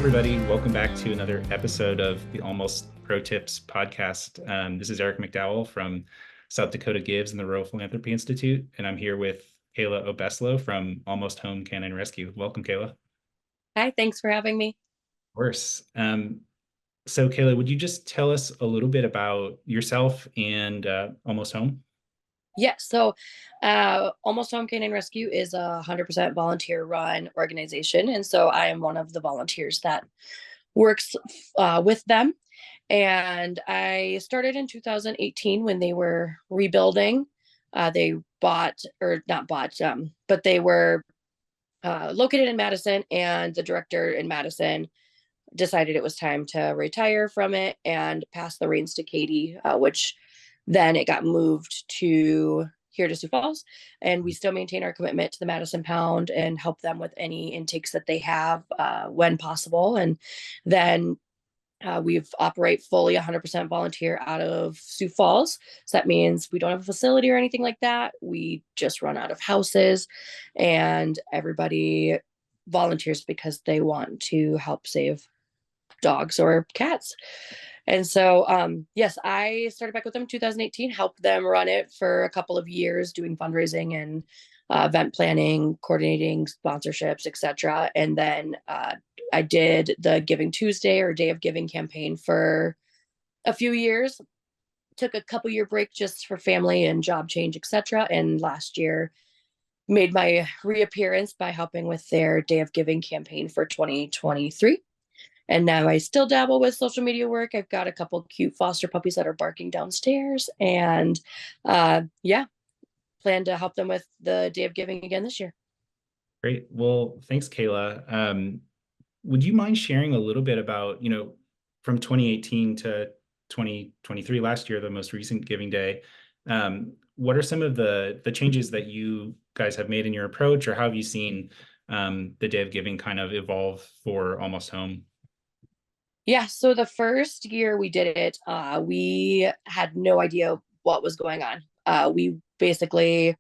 everybody. Welcome back to another episode of the Almost ProTips podcast. This is Eric McDowell from South Dakota Gives and the Rural Philanthropy Institute, and I'm here with Kayla Obeslo from Almost Home Canine Rescue. Welcome, Kayla. Hi, thanks for having me. Of course. So, Kayla, would you just tell us a little bit about yourself and Almost Home? Almost Home Canine Rescue is a 100% volunteer run organization. And so I am one of the volunteers that works with them. And I started in 2018 when they were rebuilding. They bought, or not bought, but they were located in Madison, and the director in Madison decided it was time to retire from it and pass the reins to Katie, which then it got moved to here to Sioux Falls. And we still maintain our commitment to the Madison Pound and help them with any intakes that they have when possible. And then we've operate fully 100% volunteer out of Sioux Falls. So that means we don't have a facility or anything like that. We just run out of houses, and everybody volunteers because they want to help save dogs or cats. And so, yes, I started back with them in 2018, helped them run it for a couple of years, doing fundraising and event planning, coordinating sponsorships, etc. And then I did the Giving Tuesday or Day of Giving campaign for a few years. Took a couple year break just for family and job change, etc. And last year made my reappearance by helping with their Day of Giving campaign for 2023. And now I still dabble with social media work. I've got a couple cute foster puppies that are barking downstairs. And plan to help them with the Day of Giving again this year. Great. Well, thanks, Kayla. Would you mind sharing a little bit about, from 2018 to 2023, last year, the most recent Giving Day, what are some of the changes that you guys have made in your approach, or how have you seen the Day of Giving kind of evolve for Almost Home? Yeah, so the first year we did it, we had no idea what was going on. We basically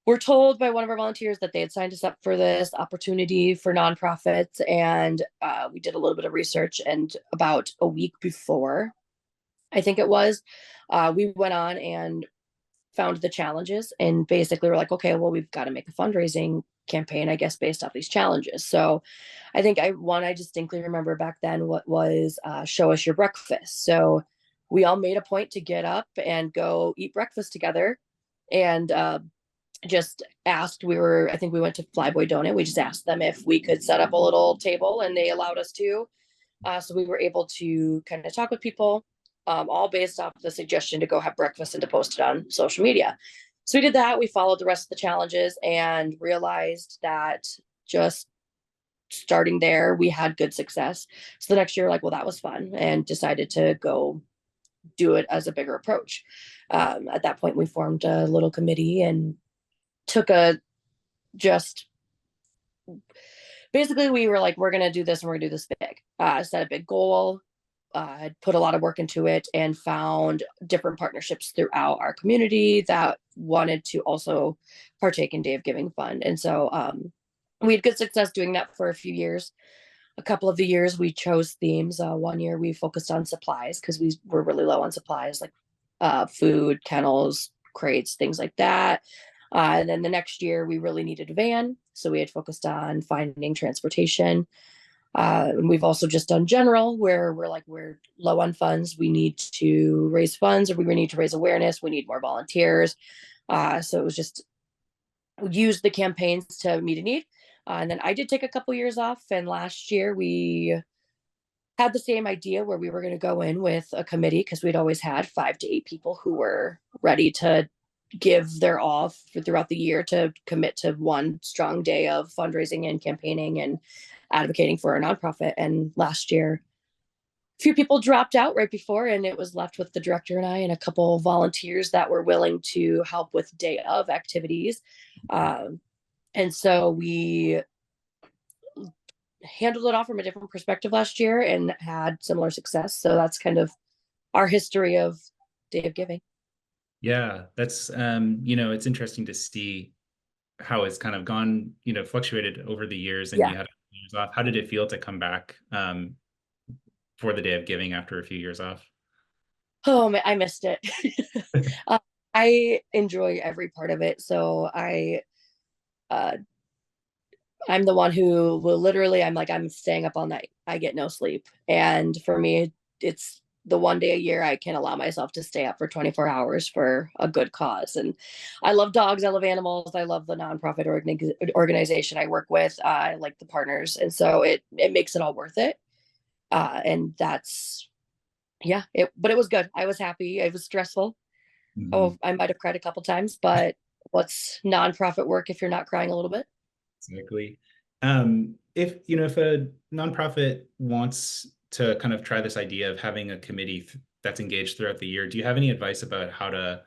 were told by one of our volunteers that they had signed us up for this opportunity for nonprofits, and we did a little bit of research. And about a week before, I think it was, we went on and found the challenges, and basically we're like, okay, well, we've got to make a fundraising campaign, I guess, based off these challenges. So I think I distinctly remember back then what was show us your breakfast. So we all made a point to get up and go eat breakfast together, and just asked, I think we went to Flyboy Donut. We just asked them if we could set up a little table, and they allowed us to. So we were able to kind of talk with people, all based off the suggestion to go have breakfast and to post it on social media. So we did that. We followed the rest of the challenges and realized that just starting there, we had good success. So the next year, like, well, that was fun, and decided to go do it as a bigger approach. At that point, we formed a little committee and took basically we were like, we're going to do this and we're going to do this big. Set a big goal, put a lot of work into it, and found different partnerships throughout our community that wanted to also partake in Day of Giving Fund. And so we had good success doing that for a few years. A couple of the years we chose themes. One year we focused on supplies because we were really low on supplies, like food, kennels, crates, things like that. And then the next year we really needed a van. So we had focused on finding transportation. And we've also just done general, where we're low on funds. We need to raise funds, or we need to raise awareness. We need more volunteers. So it was just use the campaigns to meet a need. And then I did take a couple years off. And last year we had the same idea where we were going to go in with a committee, because we'd always had 5 to 8 people who were ready to give their all throughout the year to commit to one strong day of fundraising and campaigning and advocating for a nonprofit. And last year, a few people dropped out right before, and it was left with the director and I and a couple of volunteers that were willing to help with day of activities. And so we handled it off from a different perspective last year and had similar success. So that's kind of our history of Day of Giving. Yeah, that's, it's interesting to see how it's kind of gone, fluctuated over the years. And Yeah. you had years off. How did it feel to come back for the Day of Giving after a few years off? Oh man, I missed it. uh, I enjoy every part of it. So uh, I'm the one who will literally, I'm like, I'm staying up all night. I get no sleep. And for me, it's the one day a year I can allow myself to stay up for 24 hours for a good cause. And I love dogs. I love animals. I love the nonprofit organization I work with. I like the partners. And so it makes it all worth it. And that's, yeah, but it was good. I was happy. It was stressful. Mhm. Oh, I might have cried a couple times, but what's nonprofit work if you're not crying a little bit? Exactly. If if a nonprofit wants to kind of try this idea of having a committee that's engaged throughout the year, do you have any advice about how to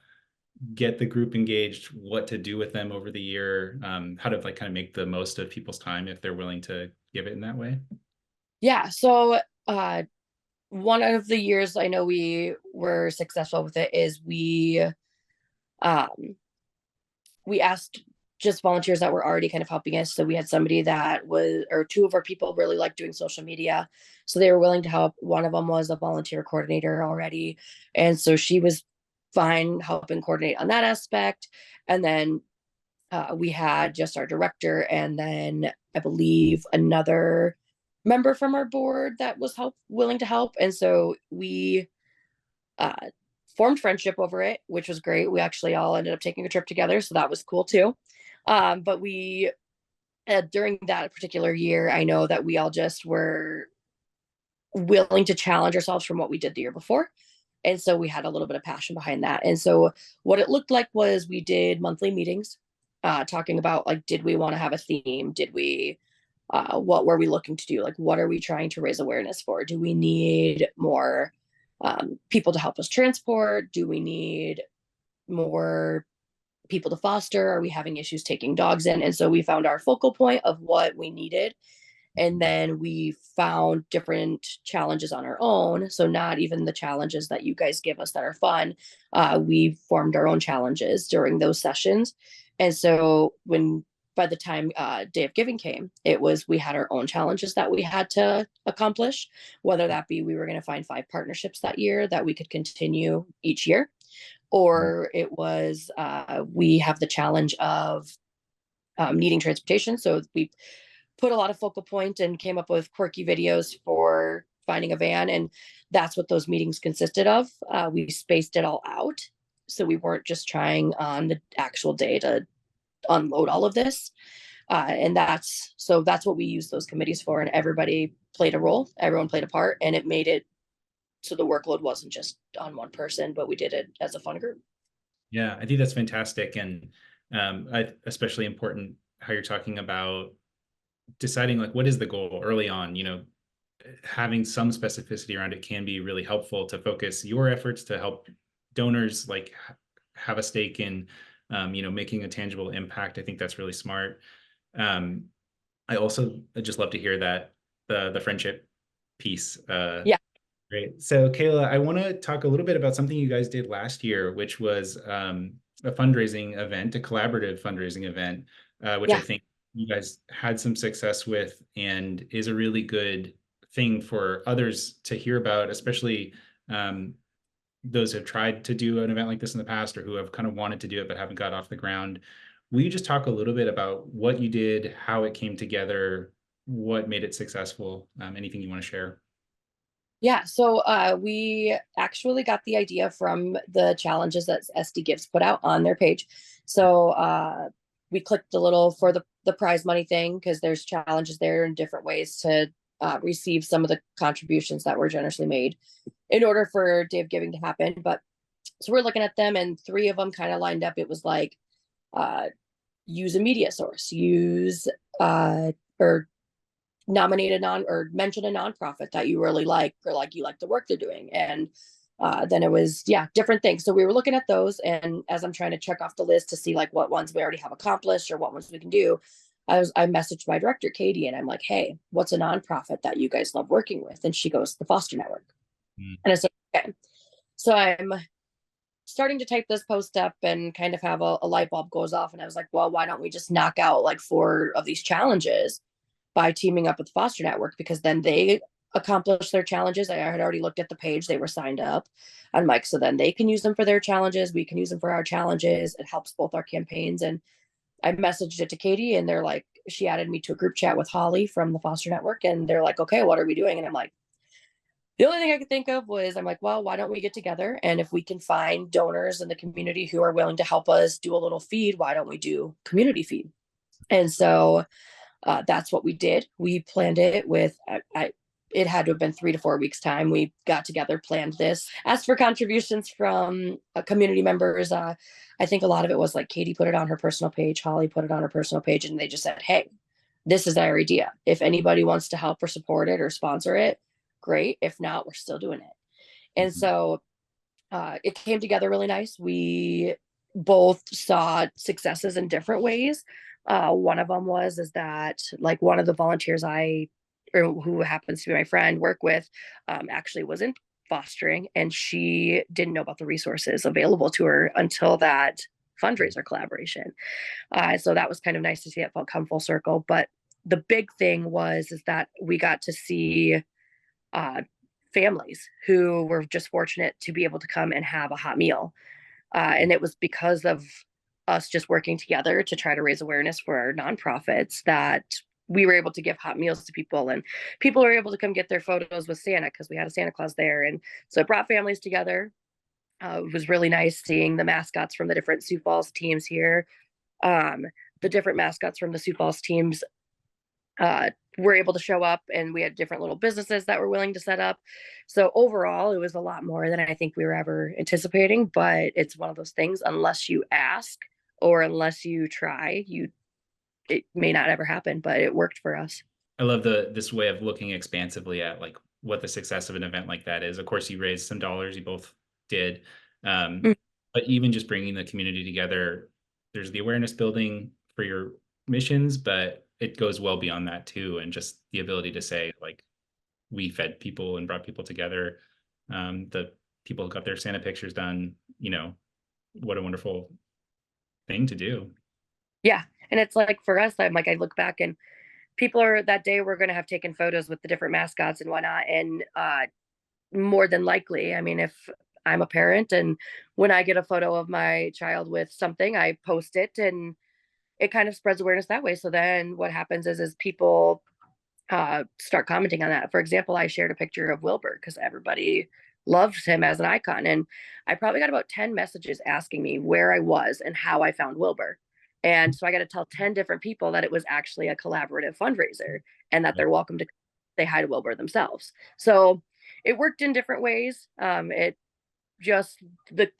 get the group engaged, what to do with them over the year, how to like kind of make the most of people's time if they're willing to give it in that way? Yeah. So one of the years I know we were successful with it is um we asked just volunteers that were already kind of helping us. So we had somebody that was, or two of our people really liked doing social media. So they were willing to help. One of them was a volunteer coordinator already. And so she was fine helping coordinate on that aspect. And then we had just our director and then I believe another member from our board that was willing to help. And so we uh, formed friendship over it, which was great. We actually all ended up taking a trip together, so that was cool too. But we during that particular year, I know that we all just were willing to challenge ourselves from what we did the year before. And so we had a little bit of passion behind that. And so what it looked like was we did monthly meetings, talking about like, did we want to have a theme? Did we what were we looking to do? Like, what are we trying to raise awareness for? Do we need more people to help us transport? Do we need more people to foster? Are we having issues taking dogs in? And so we found our focal point of what we needed. And then we found different challenges on our own. So, not even the challenges that you guys give us that are fun. We formed our own challenges during those sessions. And so, by the time Day of Giving came, it was we had our own challenges that we had to accomplish, whether that be we were going to find 5 partnerships that year that we could continue each year, or it was we have the challenge of needing transportation. So we put a lot of focal point and came up with quirky videos for finding a van. And that's what those meetings consisted of. We spaced it all out. So we weren't just trying on the actual day to unload all of this. And that's what we use those committees for. And everybody played a role, everyone played a part, and it made it so the workload wasn't just on one person, but we did it as a fun group. Yeah, I think that's fantastic. And especially important how you're talking about deciding like what is the goal early on, having some specificity around it can be really helpful to focus your efforts to help donors like have a stake in making a tangible impact. I think that's really smart. um, I also just love to hear that the friendship piece. Yeah. Great. So, Kayla, I want to talk a little bit about something you guys did last year, which was a fundraising event, a collaborative fundraising event, which I Yeah. think you guys had some success with and is a really good thing for others to hear about, especially um, those who have tried to do an event like this in the past or who have kind of wanted to do it but haven't got off the ground. Will you just talk a little bit about what you did, how it came together, what made it successful, anything you want to share? Yeah, so we actually got the idea from the challenges that SD Gives put out on their page. So we clicked a little for the prize money thing because there's challenges there in different ways to receive some of the contributions that were generously made in order for Day of Giving to happen. But so we're looking at them, and 3 of them kind of lined up. It was like uh, use a media source, use or nominate a non or mention a nonprofit that you really like or like you like the work they're doing. And then it was different things. So we were looking at those, and as I'm trying to check off the list to see like what ones we already have accomplished or what ones we can do, I messaged my director Katie and I'm like, hey, what's a nonprofit that you guys love working with? And she goes, the Foster Network. Mm. And I said, okay. So I'm starting to type this post up and kind of have a light bulb goes off, and I was like, well, why don't we just knock out like 4 of these challenges by teaming up with Foster Network, because then they accomplish their challenges. I had already looked at the page, they were signed up. I'm like, so then they can use them for their challenges, we can use them for our challenges. It helps both our campaigns. And I messaged it to Katie, and they're like, she added me to a group chat with Holly from the Foster Network, and they're like, okay, what are we doing? And I'm like, the only thing I could think of was, I'm like, well, why don't we get together? And if we can find donors in the community who are willing to help us do a little feed, why don't we do community feed? And so that's what we did. We planned it with, it had to have been 3 to 4 weeks time. We got together, planned this, asked for contributions from community members. I think a lot of it was like Katie put it on her personal page, Holly put it on her personal page, and they just said, hey, this is our idea. If anybody wants to help or support it or sponsor it, great. If not, we're still doing it. And Mhm. so it came together really nice. We both saw successes in different ways. One of them was is that like one of the volunteers or who happens to be my friend, work with, actually was in fostering, and she didn't know about the resources available to her until that fundraiser collaboration. So that was kind of nice to see it come full circle. But the big thing was is that we got to see uh, families who were just fortunate to be able to come and have a hot meal. And it was because of us just working together to try to raise awareness for our nonprofits that we were able to give hot meals to people, and people were able to come get their photos with Santa because we had a Santa Claus there. And so it brought families together. It was really nice seeing the mascots from the different Sioux Falls teams here. Um, the different mascots from the Sioux Falls teams were able to show up, and we had different little businesses that were willing to set up. So overall, it was a lot more than I think we were ever anticipating. But it's one of those things, unless you ask or unless you try, it may not ever happen. But it worked for us. I love this way of looking expansively at like what the success of an event like that is. Of course, you raised some dollars, you both did, Mm. but even just bringing the community together, there's the awareness building for your missions, but it goes well beyond that too, and just the ability to say like we fed people and brought people together. The people got their Santa pictures done. What a wonderful thing to do. Yeah. And it's like for us, I'm like, I look back and people are that day we're going to have taken photos with the different mascots and whatnot. And more than likely, I mean, if I'm a parent and when I get a photo of my child with something, I post it, and it kind of spreads awareness that way. So then what happens is people start commenting on that. For example, I shared a picture of Wilbur because everybody loves him as an icon. And I probably got about 10 messages asking me where I was and how I found Wilbur. And so I got to tell 10 different people that it was actually a collaborative fundraiser and that Yeah. they're welcome to say hi to Wilbur themselves. So it worked in different ways. It just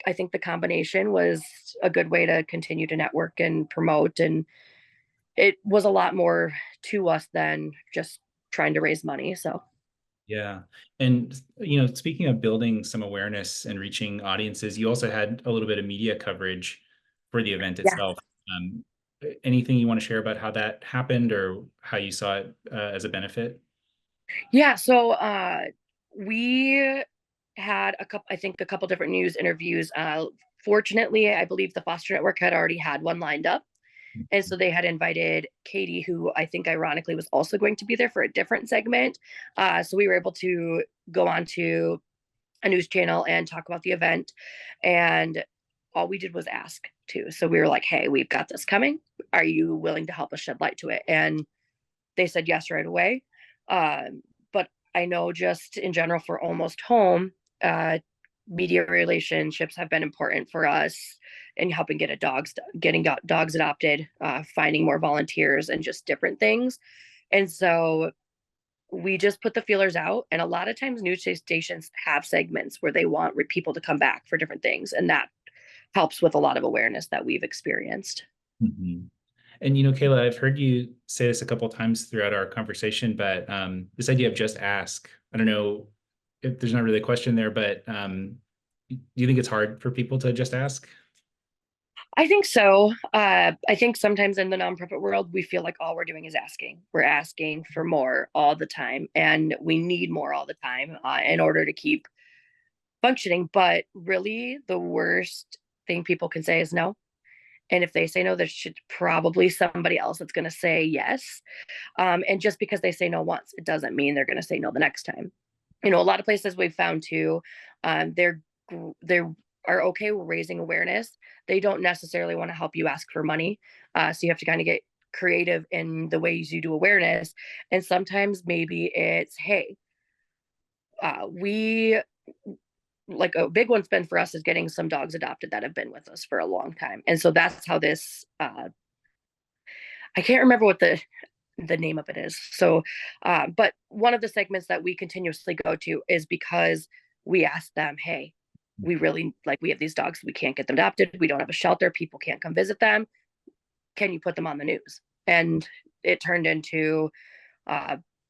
I think the combination was a good way to continue to network and promote, and it was a lot more to us than just trying to raise money. So Yeah. And, speaking of building some awareness and reaching audiences, you also had a little bit of media coverage for the event yeah, itself. Um, Anything you want to share about how that happened or how you saw it as a benefit? yeah. So we had I think a couple different news interviews. Fortunately, I believe the Foster Network had already had one lined up. And so they had invited Katie, who I think ironically was also going to be there for a different segment. So we were able to go on to a news channel and talk about the event. And all we did was ask too. So we were like, hey, we've got this coming. Are you willing to help us shed light to it? And they said yes right away. But I know just in general for Almost Home, uh, media relationships have been important for us in helping getting dogs adopted, finding more volunteers, and just different things. And so we just put the feelers out, and a lot of times news stations have segments where they want people to come back for different things, and that helps with a lot of awareness that we've experienced. Mhm. And Kayla, I've heard you say this a couple of times throughout our conversation, but this idea of just ask, I don't know if there's not really a question there, but do you think it's hard for people to just ask? I think so. I think sometimes in the nonprofit world, we feel like all we're doing is asking. We're asking for more all the time, and we need more all the time in order to keep functioning. But really, the worst thing people can say is no. And if they say no, there should probably somebody else that's going to say yes. And just because they say no once, it doesn't mean they're going to say no the next time. A lot of places we've found too, they are okay with raising awareness. They don't necessarily want to help you ask for money. So you have to kind of get creative in the ways you do awareness. And sometimes maybe it's, hey, we like a big one's been for us is getting some dogs adopted that have been with us for a long time. And so that's how this, I can't remember what the name of it is. So, but one of the segments that we continuously go to is because we ask them, hey, we really we have these dogs, we can't get them adopted. We don't have a shelter. People can't come visit them. Can you put them on the news? And it turned into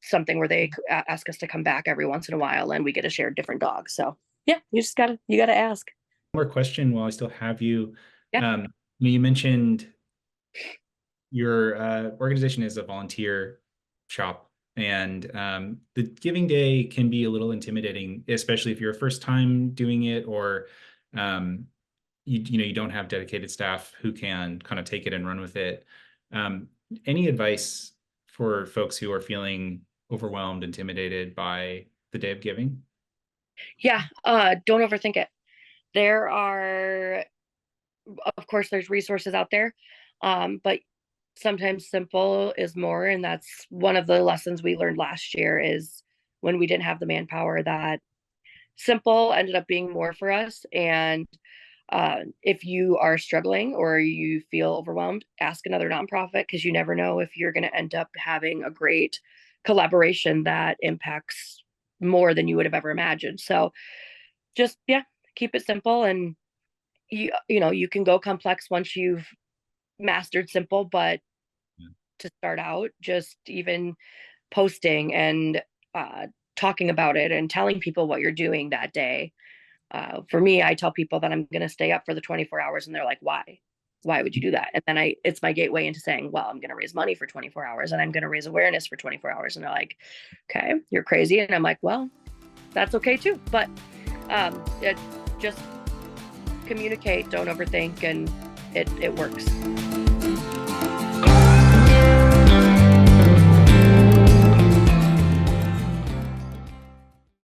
something where they ask us to come back every once in a while and we get to share different dogs. So yeah, you gotta ask. More question while I still have you. Yeah. You mentioned your organization is a volunteer shop, and the giving day can be a little intimidating, especially if you're a first time doing it, or you don't have dedicated staff who can kind of take it and run with it. Any advice for folks who are feeling overwhelmed, intimidated by the day of giving? Yeah. Don't overthink it. There are, of course, there's resources out there, but sometimes simple is more. And that's one of the lessons we learned last year is when we didn't have the manpower, that simple ended up being more for us. And if you are struggling or you feel overwhelmed, ask another nonprofit, because you never know if you're going to end up having a great collaboration that impacts more than you would have ever imagined. So just, yeah, keep it simple. And you can go complex once you've mastered simple, but to start out, just even posting and talking about it and telling people what you're doing that day. For me, I tell people that I'm going to stay up for the 24 hours, and they're like, why? Why would you do that? And then it's my gateway into saying, well, I'm going to raise money for 24 hours and I'm going to raise awareness for 24 hours. And they're like, okay, you're crazy. And I'm like, well, that's okay too. But just communicate, don't overthink, and it works.